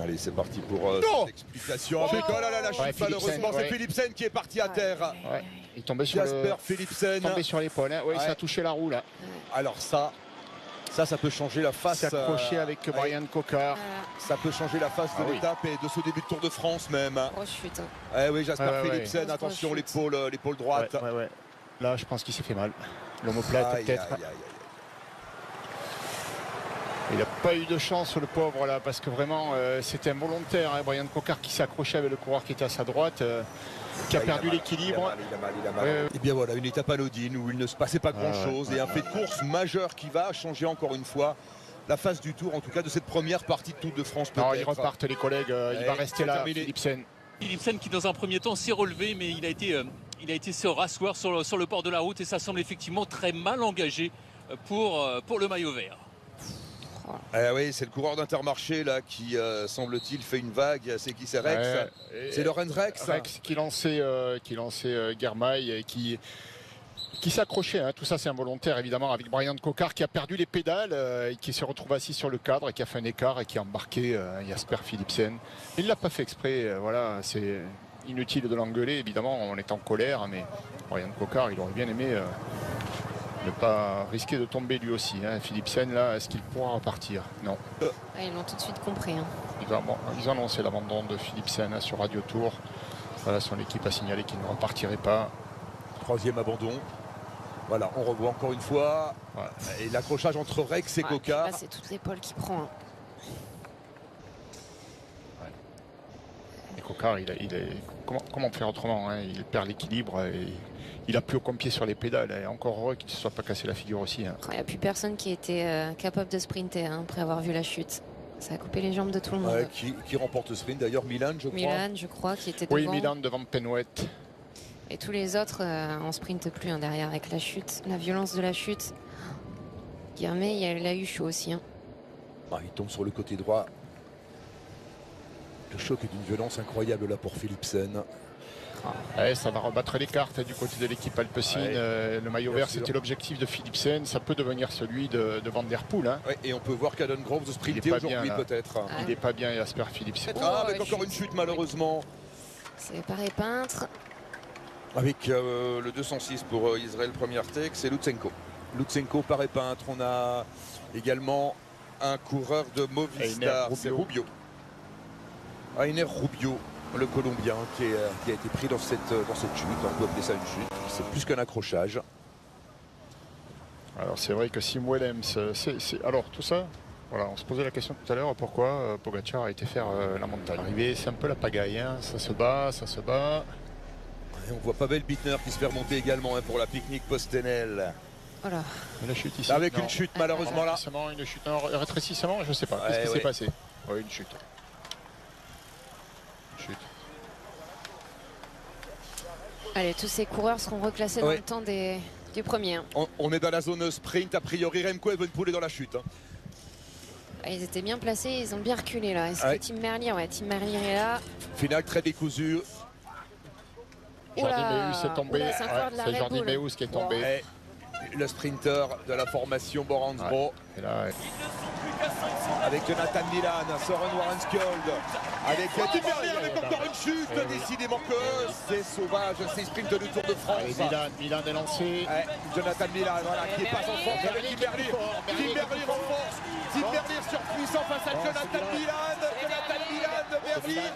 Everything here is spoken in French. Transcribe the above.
Allez, c'est parti pour l'explication. Oh là là, la chute, malheureusement, c'est Philipsen qui est parti à terre. Ouais. Il tombait sur Jasper Philipsen. tombé sur l'épaule. Hein. Oui, ça a touché la roue là. Alors ça peut changer la face. S'accrocher avec Brian Coquard. Ça peut changer la face de l'étape et de ce début de Tour de France même. Grosse chute. Oui, Jasper Philipsen, attention, l'épaule droite. Ouais. Là, je pense qu'il s'est fait mal. L'omoplate peut-être. Il n'a pas eu de chance, le pauvre, là, parce que vraiment, c'était involontaire. Hein, Brian Coquard qui s'est accroché avec le coureur qui était à sa droite, qui a perdu l'équilibre. Il a mal. Et bien voilà, une étape anodine où il ne se passait pas grand-chose. Et un fait de course majeur qui va changer encore une fois la face du Tour, en tout cas de cette première partie de Tour de France. Non, ils repartent, les collègues. Il va rester là, Philipsen. Philipsen qui, dans un premier temps, s'est relevé, mais il a été se rasseoir sur le bord de la route. Et ça semble effectivement très mal engagé pour le maillot vert. Oui, c'est le coureur d'Intermarché là qui semble-t-il fait une vague. C'est qui? C'est Rex. C'est Lorenz Rex. Rex qui lançait Germail et qui s'accrochait. Hein. Tout ça c'est involontaire évidemment avec Brian Coquard qui a perdu les pédales et qui s'est retrouvé assis sur le cadre et qui a fait un écart et qui a embarqué Jasper Philipsen. Il ne l'a pas fait exprès. Voilà, c'est inutile de l'engueuler évidemment. On est en colère, mais Brian Coquard il aurait bien aimé. Ne pas risquer de tomber lui aussi. Hein. Philipsen, là, est-ce qu'il pourra repartir? Non. Ils l'ont tout de suite compris. Hein. Ils ont annoncé l'abandon de Philipsen hein, sur Radio Tour. Voilà, son équipe a signalé qu'il ne repartirait pas. Troisième abandon. Voilà, on revoit encore une fois. Voilà. Et l'accrochage entre Rex et Coquard. Là, c'est toute l'épaule qui prend. Hein. Et Coquard, comment faire autrement hein. Il perd l'équilibre et il a plus aucun pied sur les pédales. Et encore heureux qu'il ne se soit pas cassé la figure aussi. Hein. Il n'y a plus personne qui était capable de sprinter hein, après avoir vu la chute. Ça a coupé les jambes de tout le monde. Qui remporte le sprint d'ailleurs? Milan, je crois. Milan, je crois, qui était devant. Oui, Milan devant Penouet. Et tous les autres, on sprinte plus hein, derrière avec la chute, la violence de la chute. Guillermet, il a eu chaud aussi. Hein. Il tombe sur le côté droit. Le choc est d'une violence incroyable là pour Philipsen. Ça va rebattre les cartes du côté de l'équipe Alpecin. Le maillot vert, c'était l'objectif de Philipsen. Ça peut devenir celui de Van Der Poel. Hein. Et on peut voir qu'Adon Groves se sprinter aujourd'hui peut-être. Il n'est pas bien, Jasper Philipsen. Avec encore une chute malheureusement. C'est pareil peintre. Avec le 206 pour Israël Première Tech, c'est Lutsenko. Lutsenko par épintre. On a également un coureur de Movistar, c'est Rubio. Einer Rubio, le Colombien qui a été pris dans cette chute. On peut appeler ça une chute. C'est plus qu'un accrochage. Alors c'est vrai que Sim Willems, alors tout ça, voilà, on se posait la question tout à l'heure pourquoi Pogacar a été faire la montagne. Arrivé, c'est un peu la pagaille, hein. Ça se bat. Et on voit Pavel Bittner qui se fait remonter également hein, pour la pique-nique post-Tenel. Voilà. Une chute ici. Avec une chute malheureusement là. Une chute, un rétrécissement, je ne sais pas. Qu'est-ce qui s'est passé? Oui, une chute. Allez, tous ces coureurs seront reclassés dans le temps du premier. On est dans la zone sprint, a priori Remco Evenepoel est dans la chute. Hein. Ils étaient bien placés, ils ont bien reculé là. Est-ce que Tim Merlier, Tim Merlier est là. Finale très décousue. Jordi Meus est tombé. C'est Jordi Meus qui est tombé. Le sprinter de la formation Boransbro. Avec Jonathan Milan, Søren Warrenskjold, avec Tim Merlier avec encore une chute, décidément que c'est sauvage, c'est sprint du Tour de France. Milan est lancé. Jonathan Milan, voilà, qui est pas en force avec Tim Merlier. Tim Merlier en force. Tim Merlier surpuissant face à Jonathan Milan. Jonathan Milan de Merlier.